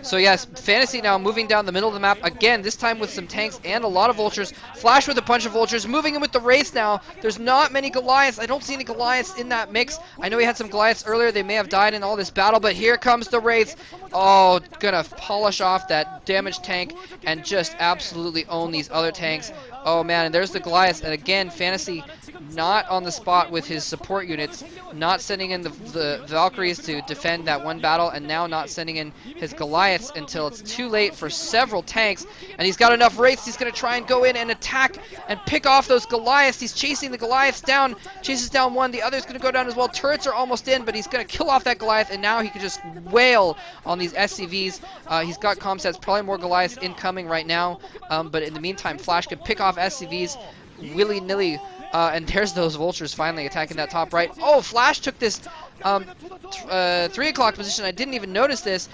So yes, Fantasy now moving down the middle of the map again, this time with some tanks and a lot of vultures. Flash with a bunch of vultures, moving in with the Wraiths now. There's not many Goliaths. I don't see any Goliaths in that mix. I know he had some Goliaths earlier. They may have died in all this battle, but here comes the Wraiths. Oh, gonna polish off that damaged tank and just absolutely own these other tanks. Oh man, and there's the Goliaths, and again, Fantasy not on the spot with his support units, not sending in the Valkyries to defend that one battle, and now not sending in his Goliaths until it's too late for several tanks. And he's got enough Wraiths. He's going to try and go in and attack and pick off those Goliaths. He's chasing the Goliaths down, chases down one. The other's going to go down as well. Turrets are almost in, but he's going to kill off that Goliath, and now he can just wail on these SCVs. He's got comm sets, probably more Goliaths incoming right now, but in the meantime, Flash can pick off SCVs willy-nilly. And there's those vultures finally attacking that top right. Oh, Flash took this 3 o'clock position. I didn't even notice this.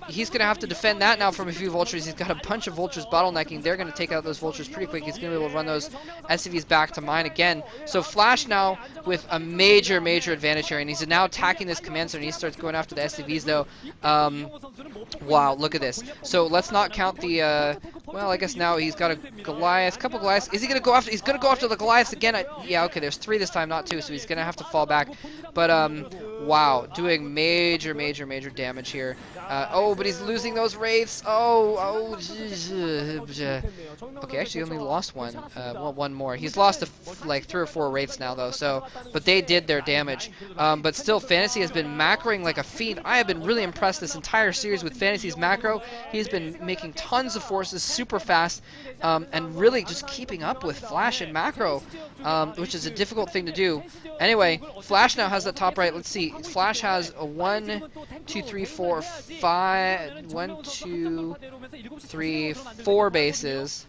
He's going to have to defend that now from a few vultures. He's got a bunch of vultures bottlenecking. They're going to take out those vultures pretty quick. He's going to be able to run those SCVs back to mine again. So Flash now with a major advantage here. And he's now attacking this command center. And he starts going after the SCVs though. Wow, look at this. So let's not count the... well, I guess now he's got a Goliath, couple Goliaths. Is he going to go after... He's going to go after the Goliaths again. Yeah, okay, there's 3 this time, not 2. So he's going to have to fall back. But, wow, doing major damage here. Oh, but he's losing those Wraiths. Oh. Okay, actually only lost one. One more. He's lost like 3 or 4 Wraiths now, though. So, but they did their damage. But still, Fantasy has been macroing like a fiend. I have been really impressed this entire series with Fantasy's macro. He's been making tons of forces super fast, and really just keeping up with Flash and macro, which is a difficult thing to do. Anyway, Flash now has the top right. Let's see. Flash has a 1, 2, 3, 4, 5. 1, 2, 3, 4 bases,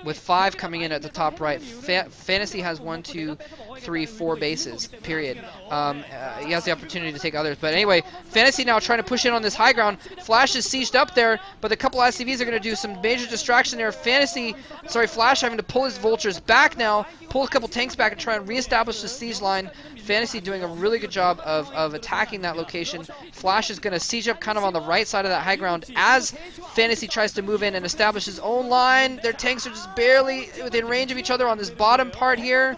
with 5 coming in at the top right. Fantasy has 1, 2, 3, 4 bases, period. He has the opportunity to take others. But anyway, Fantasy now trying to push in on this high ground. Flash is sieged up there, but a couple SCVs are going to do some major distraction there. Flash having to pull his vultures back now, pull a couple tanks back and try and reestablish the siege line. Fantasy doing a really good job of attacking that location. Flash is going to siege up kind of on the right side of that high ground as Fantasy tries to move in and establish his own line. Their tanks are just barely within range of each other on this bottom part here.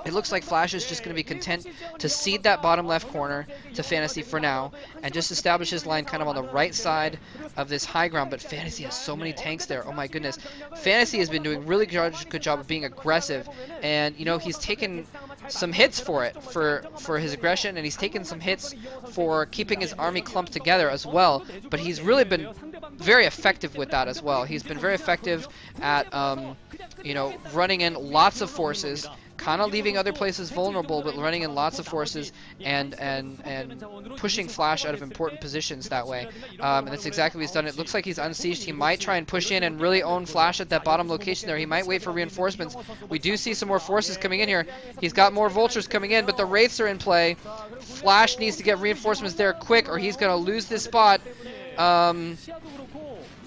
It looks like Flash is just going to be content to cede that bottom left corner to Fantasy for now and just establish his line kind of on the right side of this high ground. But Fantasy has so many tanks there. Oh my goodness. Fantasy has been doing really good job of being aggressive, and you know, he's taken some hits for it, for his aggression, and he's taken some hits for keeping his army clumped together as well. But he's really been very effective with that as well. He's been very effective at you know, running in lots of forces, kind of leaving other places vulnerable, but running in lots of forces and pushing Flash out of important positions that way. And that's exactly what he's done. It looks like he's unsieged. He might try and push in and really own Flash at that bottom location there. He might wait for reinforcements. We do see some more forces coming in here. He's got more vultures coming in, but the Wraiths are in play. Flash needs to get reinforcements there quick, or he's going to lose this spot.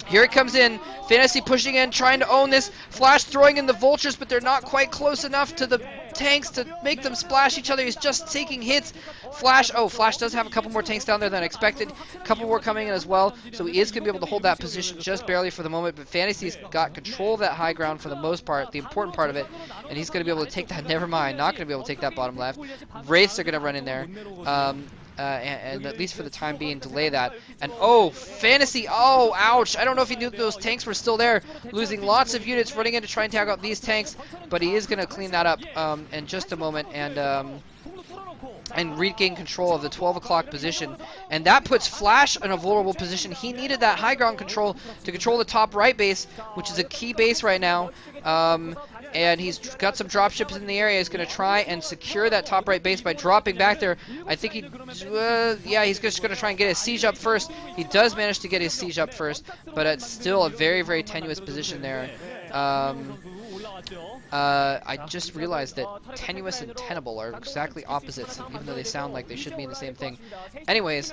Here it comes in. Fantasy pushing in, trying to own this. Flash throwing in the vultures, but they're not quite close enough to the tanks to make them splash each other. He's just taking hits. Flash does have a couple more tanks down there than expected. A couple more coming in as well. So he is going to be able to hold that position just barely for the moment. But Fantasy's got control of that high ground for the most part, the important part of it. And he's going to be able to take that, never mind, not going to be able to take that bottom left. Wraiths are going to run in there. And at least for the time being, delay that. And oh, Fantasy, oh, ouch. I don't know if he knew those tanks were still there. Losing lots of units, running in to try and tag out these tanks. But he is going to clean that up in just a moment and regain control of the 12 o'clock position. And that puts Flash in a vulnerable position. He needed that high ground control to control the top right base, which is a key base right now. And he's got some dropships in the area. He's going to try and secure that top right base by dropping back there. I think yeah, he's just going to try and get his siege up first. He does manage to get his siege up first, but it's still a very tenuous position there. I just realized that tenuous and tenable are exactly opposites, even though they sound like they should mean the same thing. Anyways,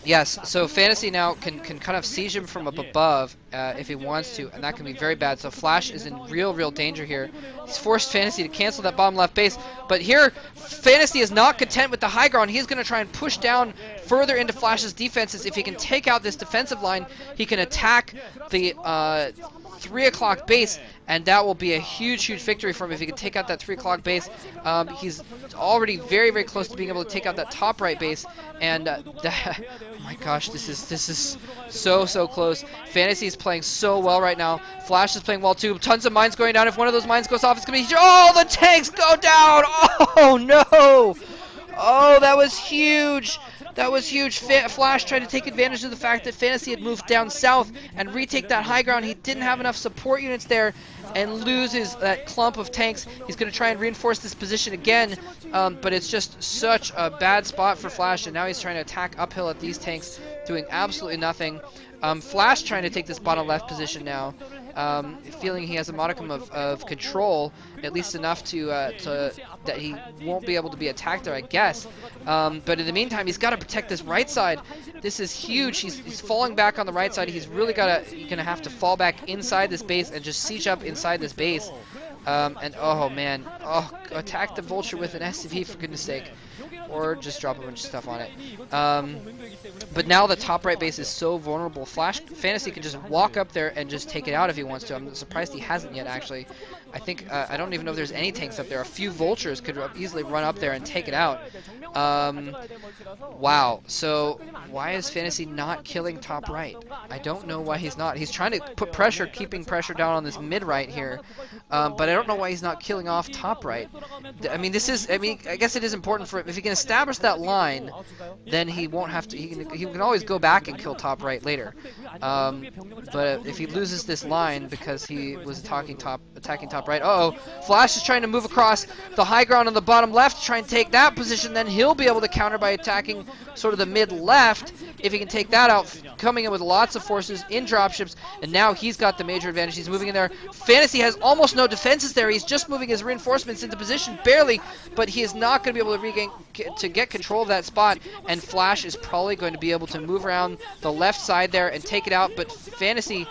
yes, so Fantasy now can kind of siege him from up above. if he wants to, and that can be very bad. So Flash is in real danger here. He's forced Fantasy to cancel that bottom left base, but here Fantasy is not content with the high ground. He's going to try and push down further into Flash's defenses. If he can take out this defensive line, he can attack the 3 o'clock base, and that will be a huge victory for him if he can take out that 3 o'clock base. He's already very close to being able to take out that top right base, and oh my gosh, this is so close. Fantasy is playing so well right now. Flash is playing well too. Tons of mines going down. If one of those mines goes off, it's gonna be the tanks go down. Oh no! Oh, that was huge. That was huge. Flash tried to take advantage of the fact that Fantasy had moved down south and retake that high ground. He didn't have enough support units there and loses that clump of tanks. He's going to try and reinforce this position again, but it's just such a bad spot for Flash, and now he's trying to attack uphill at these tanks, doing absolutely nothing. Flash trying to take this bottom left position now, feeling he has a modicum of control, at least enough to that he won't be able to be attacked there, I guess. But in the meantime, he's got to protect this right side. This is huge. He's falling back on the right side. He's really gonna have to fall back inside this base and just siege up inside this base. And oh man, attack the vulture with an SCV for goodness sake, or just drop a bunch of stuff on it. But now the top right base is so vulnerable. Fantasy can just walk up there and just take it out if he wants to. I'm surprised he hasn't yet, actually. I think I don't even know if there's any tanks up there. A few vultures could easily run up there and take it out. Wow. So why is Fantasy not killing top right? I don't know why he's not. He's trying to put pressure, keeping pressure down on this mid right here. But I don't know why he's not killing off top right. I mean, I guess it is important for him. If he can establish that line, then he won't have to. He can always go back and kill top right later. But if he loses this line because he was attacking top right, Flash is trying to move across the high ground on the bottom left to try and take that position. Then he'll be able to counter by attacking sort of the mid left. If he can take that out, coming in with lots of forces in dropships, and now he's got the major advantage. He's moving in there. Fantasy has almost no defenses there. He's just moving his reinforcements into position barely, but he is not going to be able to get control of that spot, and Flash is probably going to be able to move around the left side there and take it out, but Fantasy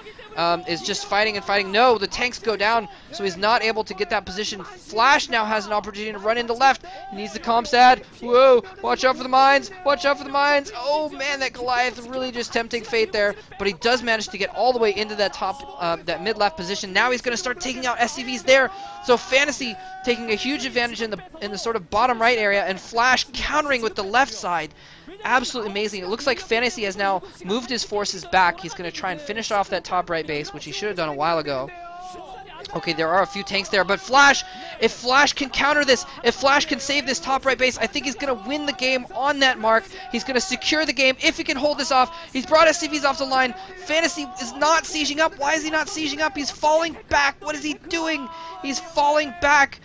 is just fighting and fighting. No, the tanks go down, so he's not able to get that position. Flash now has an opportunity to run into left. He needs the comstat. Whoa, watch out for the mines. Watch out for the mines. Oh man, that Goliath really just tempting fate there, but he does manage to get all the way into that that mid left position. Now he's going to start taking out SCVs there. So Fantasy taking a huge advantage in the sort of bottom right area, and Flash countering with the left side. Absolutely amazing. It looks like Fantasy has now moved his forces back. He's going to try and finish off that top right base, which he should have done a while ago. Okay, there are a few tanks there, but Flash, if Flash can counter this, if Flash can save this top right base, I think he's going to win the game on that mark. He's going to secure the game if he can hold this off. He's brought SCVs off the line. Fantasy is not sieging up. Why is he not sieging up? He's falling back. What is he doing? He's falling back.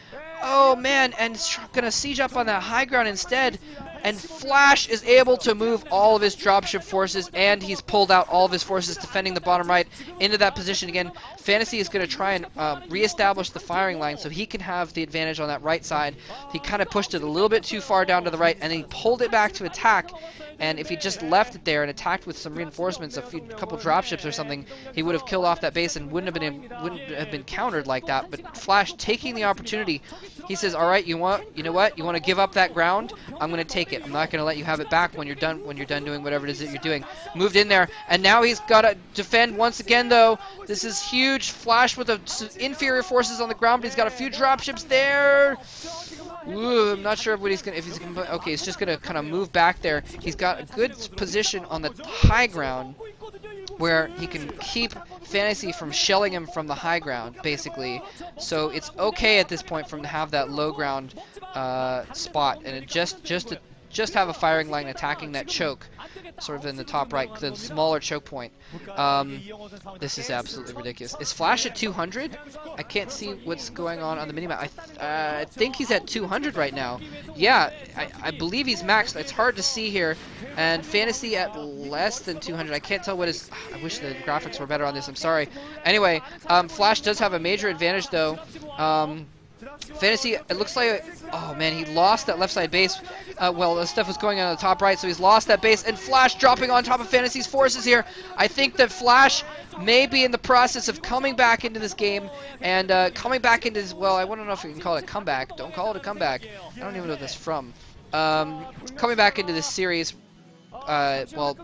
Oh man, and he's going to siege up on that high ground instead. And Flash is able to move all of his dropship forces, and he's pulled out all of his forces defending the bottom right into that position again. Fantasy is going to try and reestablish the firing line so he can have the advantage on that right side. He kind of pushed it a little bit too far down to the right, and then he pulled it back to attack. And if he just left it there and attacked with some reinforcements, a couple dropships or something, he would have killed off that base and wouldn't have been countered like that. But Flash taking the opportunity, he says, "All right, you know what? You want to give up that ground? I'm going to take it. I'm not going to let you have it back when you're done doing whatever it is that you're doing." Moved in there, and now he's got to defend once again. Though this is huge. Flash with the inferior forces on the ground, but he's got a few dropships there. Ooh, I'm not sure if he's gonna. Okay, he's just gonna kind of move back there. He's got a good position on the high ground where he can keep Fantasy from shelling him from the high ground, basically. So it's okay at this point for him to have that low ground spot, and it just have a firing line attacking that choke, sort of in the top right, the smaller choke point. This is absolutely ridiculous. Is Flash at 200? I can't see what's going on the minimap. I think he's at 200 right now. Yeah, I believe he's maxed. It's hard to see here. And Fantasy at less than 200. I can't tell what his... I wish the graphics were better on this. I'm sorry. Anyway, Flash does have a major advantage, though. Fantasy, it looks like, oh man, he lost that left side base. Well, the stuff was going on the top right, so he's lost that base. And Flash dropping on top of Fantasy's forces here. I think that Flash may be in the process of coming back into this game and coming back into this, well, I don't know if you can call it a comeback. Don't call it a comeback. I don't even know what that's from. Coming back into this series, well,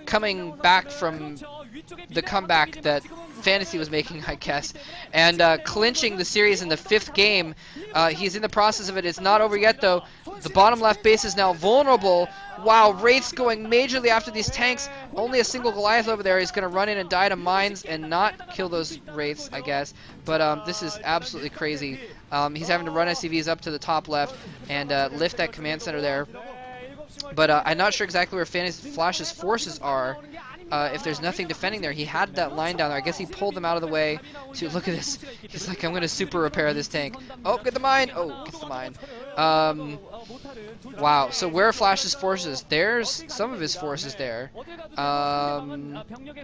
coming back from the comeback that Fantasy was making, I guess, and clinching the series in the 5th game. He's in the process of it. It's not over yet, though. The bottom left base is now vulnerable. Wow, Wraith's going majorly after these tanks. Only a single Goliath over there. He's going to run in and die to mines and not kill those Wraiths, I guess. But this is absolutely crazy. He's having to run SCVs up to the top left and lift that command center there. But I'm not sure exactly where Flash's forces are. If there's nothing defending there, he had that line down there. I guess he pulled them out of the way to look at this. He's like, I'm going to super repair this tank. Oh, get the mine. Oh, gets the mine. Wow. So where are Flash's forces? There's some of his forces there.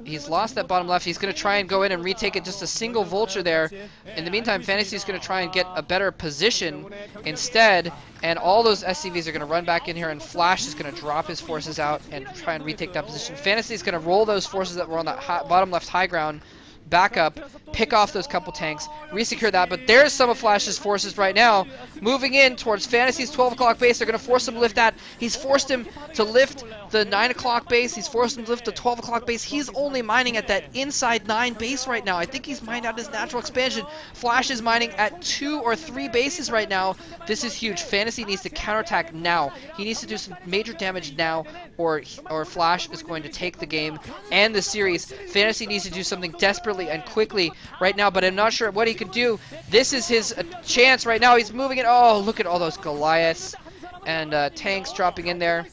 He's lost that bottom left. He's going to try and go in and retake it. Just a single vulture there. In the meantime, Fantasy's going to try and get a better position instead. And all those SCVs are going to run back in here, and Flash is going to drop his forces out and try and retake that position. Fantasy is going to roll those forces that were on that bottom left high ground back up, pick off those couple tanks, resecure that. But there's some of Flash's forces right now moving in towards Fantasy's 12 o'clock base. They're going to force him to lift that. He's forced him to lift the 9 o'clock base. He's forced him to lift the 12 o'clock base. He's only mining at that inside 9 base right now. I think he's mined out his natural expansion. Flash is mining at 2 or 3 bases right now. This is huge. Fantasy needs to counterattack now. He needs to do some major damage now, or Flash is going to take the game and the series. Fantasy needs to do something desperately and quickly right now, but I'm not sure what he can do. This is his chance right now. He's moving it. Oh, look at all those Goliaths and tanks dropping in there.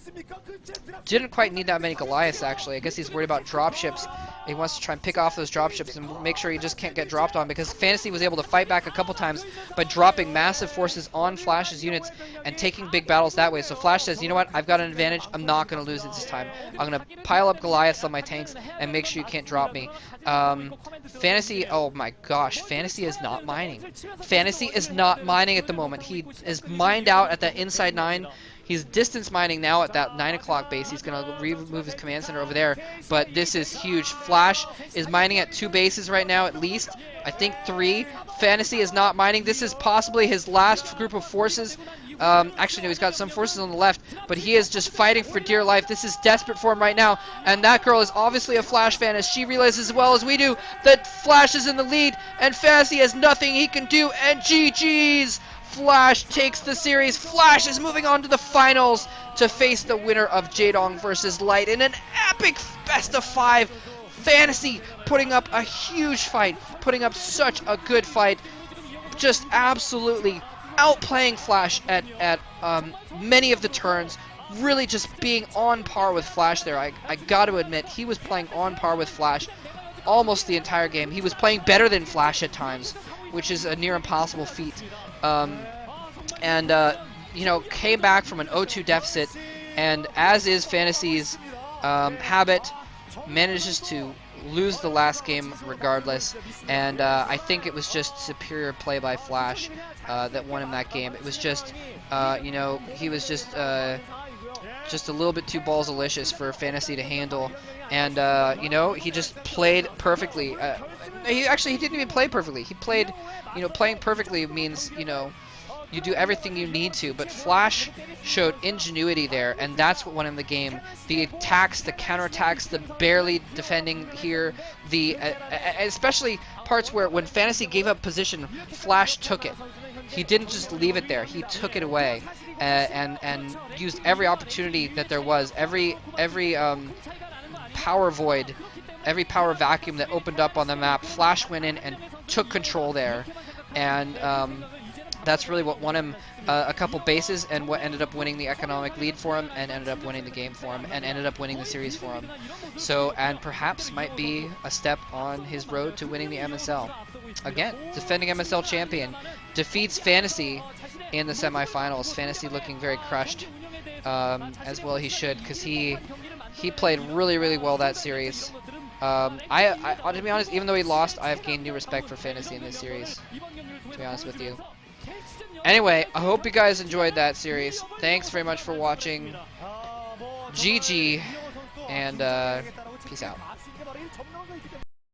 Didn't quite need that many Goliaths, actually. I guess he's worried about dropships. He wants to try and pick off those dropships and make sure he just can't get dropped on, because Fantasy was able to fight back a couple times by dropping massive forces on Flash's units and taking big battles that way. So Flash says, you know what, I've got an advantage. I'm not going to lose it this time. I'm going to pile up Goliaths on my tanks and make sure you can't drop me. Fantasy, oh my gosh, Fantasy is not mining. Fantasy is not mining at the moment. He is mined out at that inside 9. He's distance mining now at that 9 o'clock base. He's going to remove his command center over there. But this is huge. Flash is mining at 2 bases right now at least. I think 3. Fantasy is not mining. This is possibly his last group of forces. Actually, no, he's got some forces on the left. But he is just fighting for dear life. This is desperate for him right now. And that girl is obviously a Flash fan, as she realizes as well as we do that Flash is in the lead. And Fantasy has nothing he can do. And GG's! Flash takes the series. Flash is moving on to the finals to face the winner of Jaedong versus Light in an epic best of 5. Fantasy putting up a huge fight, putting up such a good fight, just absolutely outplaying Flash at many of the turns, really just being on par with Flash there. I got to admit, he was playing on par with Flash almost the entire game. He was playing better than Flash at times, which is a near impossible feat. You know, came back from an 0-2 deficit, and as is Fantasy's habit, manages to lose the last game regardless. And I think it was just superior play by Flash that won him that game. It was just, you know, he was just a little bit too balls-alicious for Fantasy to handle. And, you know, he just played perfectly. He didn't even play perfectly. He played, you know, playing perfectly means, you know, you do everything you need to. But Flash showed ingenuity there, and that's what won him the game. The attacks, the counterattacks, the barely defending here, the especially parts where when Fantasy gave up position, Flash took it. He didn't just leave it there. He took it away and used every opportunity that there was, every power void, every power vacuum that opened up on the map. Flash went in and took control there, and that's really what won him a couple bases, and what ended up winning the economic lead for him, and ended up winning the game for him, and ended up winning the series for him. So, and perhaps might be a step on his road to winning the MSL. Again, defending MSL champion, defeats Fantasy in the semifinals. Fantasy looking very crushed, as well he should, because he played really, really well that series. To be honest, even though he lost, I have gained new respect for Fantasy in this series, to be honest with you. Anyway, I hope you guys enjoyed that series. Thanks very much for watching. GG, and peace out.